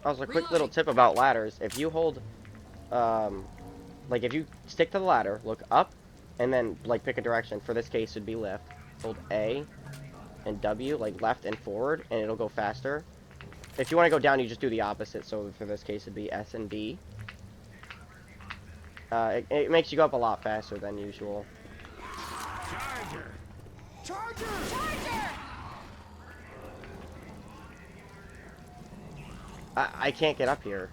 Also, a quick little tip about ladders. If you hold, like if you stick to the ladder, look up, and then like pick a direction. For this case, it'd be left. Hold A and W, like left and forward, and it'll go faster. If you want to go down, you just do the opposite. So for this case, it'd be S and B. It makes you go up a lot faster than usual. Charger! Charger! Charger! I can't get up here.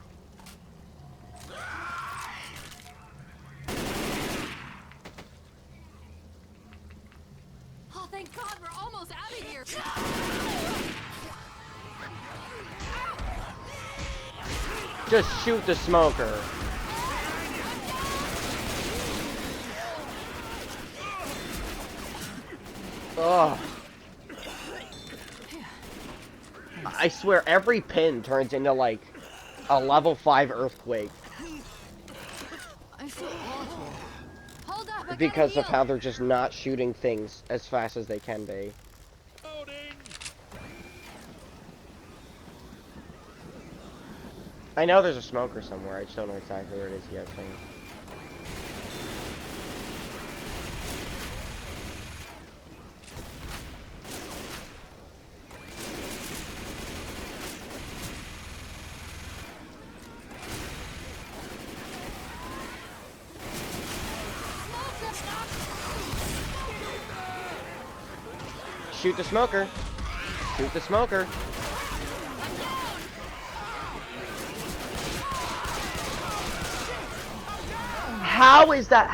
Oh, thank God, we're almost out of here. Just shoot the smoker. Ugh. I swear every pin turns into like a level 5 earthquake I feel awful. Hold up, I gotta because of heal. how they're just not shooting things as fast as they can be. Loading! I know there's a smoker somewhere, I just don't know exactly where it is yet. So. Shoot the smoker. Shoot the smoker. How is that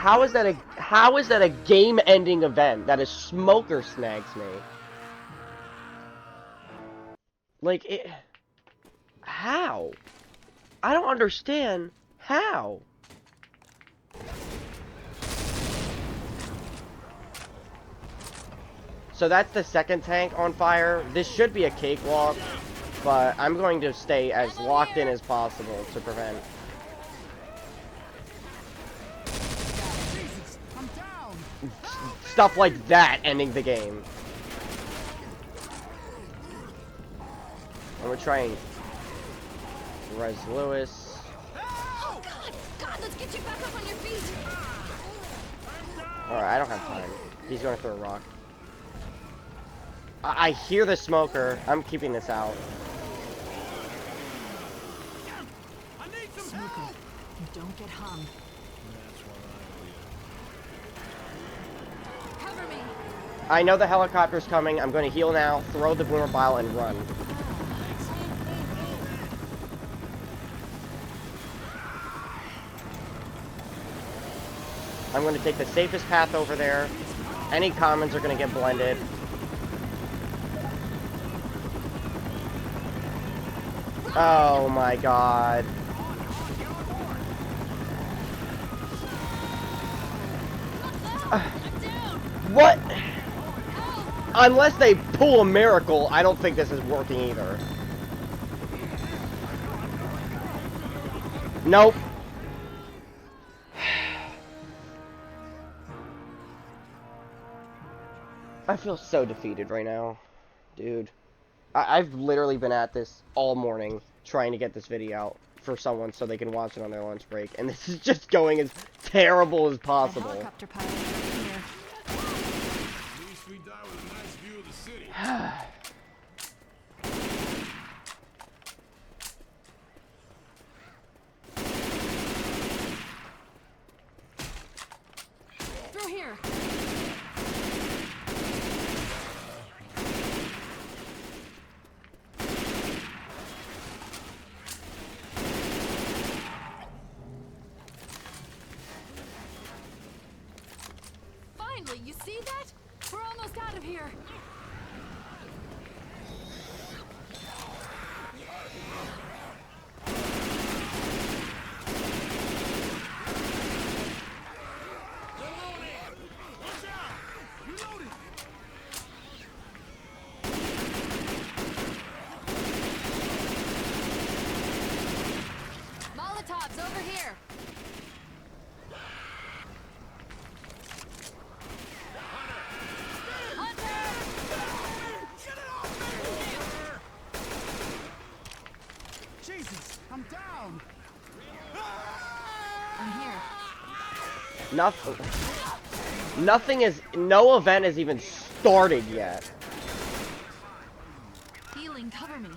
a game-ending event that a smoker snags me? Like it how? I don't understand how. So that's the second tank on fire. This should be a cakewalk, but I'm going to stay as locked in as possible to prevent. Jesus, I'm down. Stuff like that ending the game. And we're trying Res Lewis. Oh, God, let's get you back up on your feet. Alright, I don't have time. He's going to throw a rock. I hear the smoker. I'm keeping this out. I need some Smoker, help. you don't get hung. Cover me. I know the helicopter's coming. I'm going to heal now, throw the boomer bile, and run. I'm going to take the safest path over there. Any commons are going to get blended. Oh my god. What? Unless they pull a miracle, I don't think this is working either. Nope. I feel so defeated right now, dude. I've literally been at this all morning trying to get this video out for someone so they can watch it on their lunch break, and this is just going as terrible as That possible. helicopter pilot over here. At least we die with a nice view of the city. Through here. Finally, you see that? We're almost out of here. Watch out! Reloading! Nothing. Nothing is. No event has even started yet. Healing, cover me.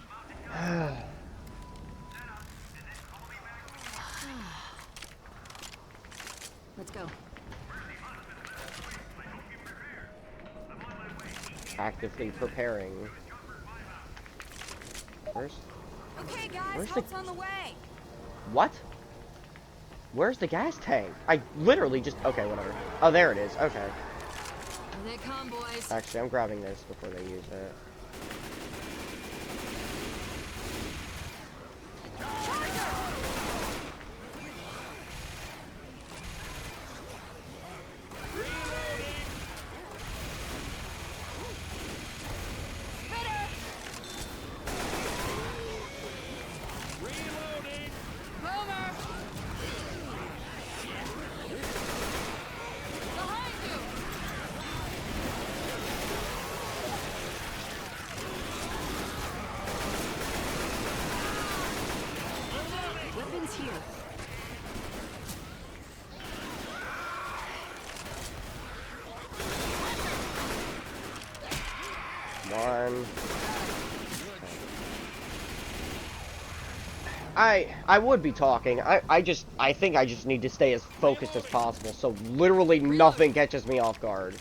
Let's go. Actively preparing. Okay, guys, help's on the way. What? Where's the gas tank? I literally just... Okay, whatever. Oh, there it is. Okay. Here they come, boys. Actually, I'm grabbing this before they use it. Weapons here. One. I would be talking. I think I just need to stay as focused as possible, so literally nothing catches me off guard.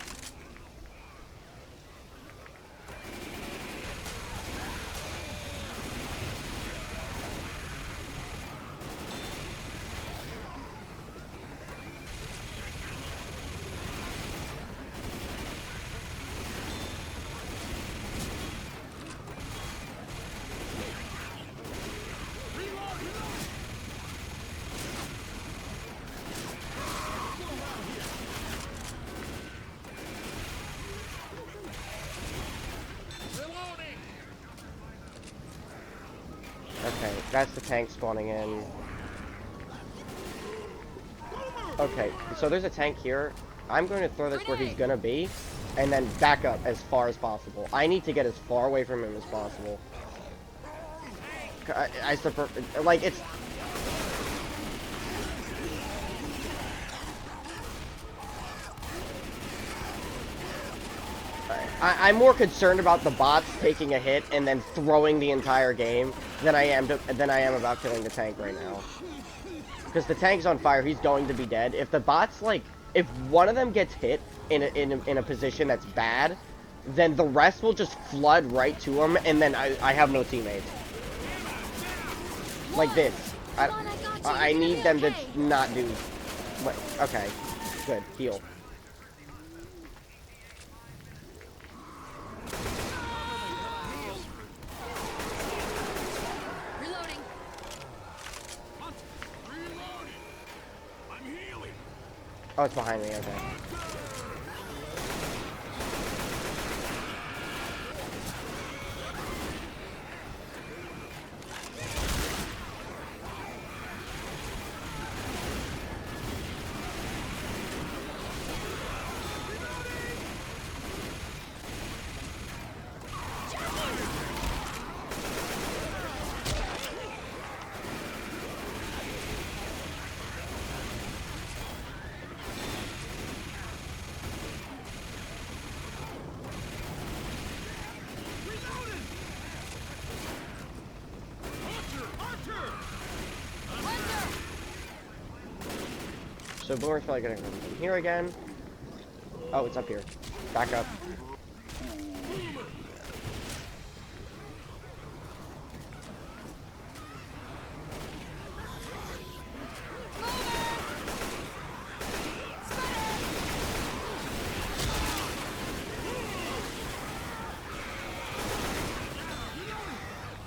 Okay, that's the tank spawning in. Okay, so there's a tank here. I'm going to throw this where he's going to be, and then back up as far as possible. I need to get as far away from him as possible. Like, it's... I'm more concerned about the bots taking a hit and then throwing the entire game than I am about killing the tank right now. Because the tank's on fire, he's going to be dead. If the bots, like, if one of them gets hit in a position that's bad, then the rest will just flood right to him, and then I have no teammates. Like this. I need them to not do... Okay, good, heal. Oh, it's behind me, okay. So Boomer's probably gonna come from here again. Oh, it's up here. Back up.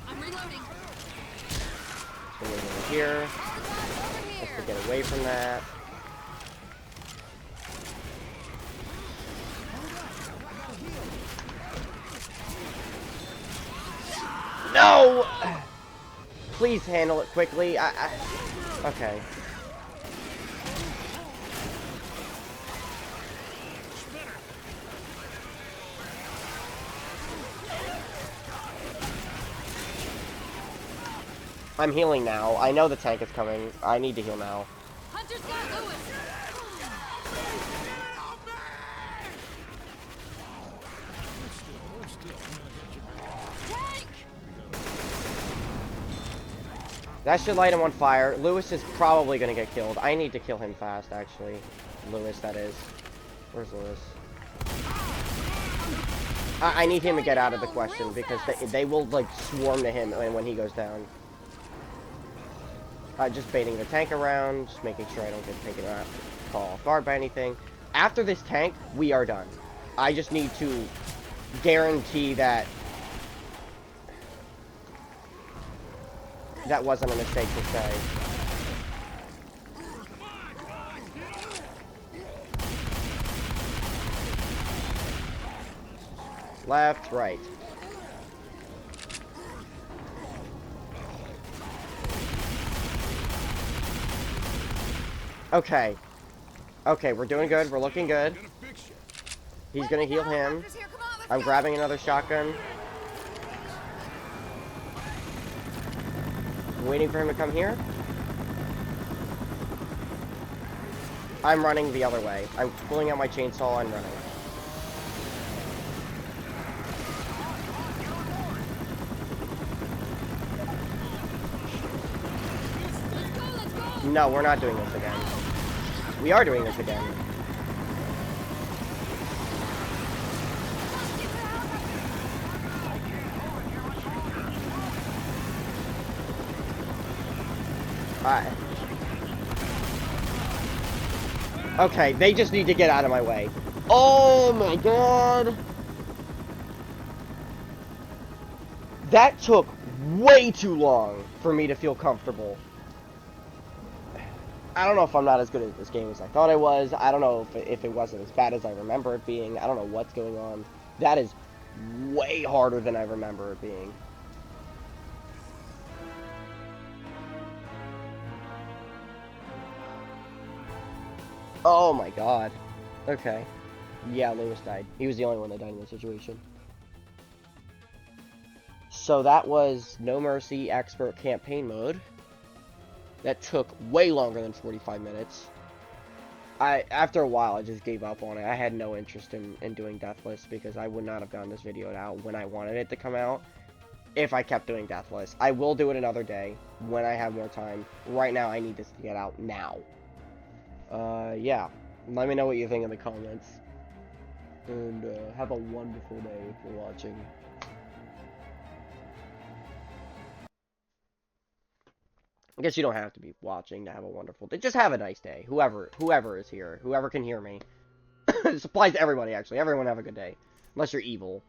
I'm reloading. So we're over here. Let's to get away from that. No! Please handle it quickly. Okay. I'm healing now. I know the tank is coming. I need to heal now. Hunter's got Lewis. That should light him on fire. Lewis is probably going to get killed. I need to kill him fast, actually. Lewis, that is. Where's Lewis? I need him to get out of the question, because they will, like, swarm to him when he goes down. Just baiting the tank around, just making sure I don't get taken out, caught off guard by anything. After this tank, we are done. I just need to guarantee that that wasn't a mistake to say. Left, right. Okay. Okay, we're doing good. We're looking good. He's gonna heal him. I'm grabbing another shotgun. Waiting for him to come here. I'm running the other way. I'm pulling out my chainsaw and running. No, we're not doing this again. We are doing this again. Alright. Okay, they just need to get out of my way. Oh my god! That took way too long for me to feel comfortable. I don't know if I'm not as good at this game as I thought I was. I don't know if it wasn't as bad as I remember it being. I don't know what's going on. That is way harder than I remember it being. Oh my god. Okay. Yeah, Lewis died. He was the only one that died in this situation. So that was No Mercy Expert Campaign Mode. That took way longer than 45 minutes. After a while, I just gave up on it. I had no interest in doing Deathless because I would not have gotten this video out when I wanted it to come out if I kept doing Deathless. I will do it another day when I have more time. Right now, I need this to get out now. Yeah. Let me know what you think in the comments. And, have a wonderful day if you're watching. I guess you don't have to be watching to have a wonderful day. Just have a nice day. Whoever is here. Whoever can hear me. It applies to everybody, actually. Everyone have a good day. Unless you're evil.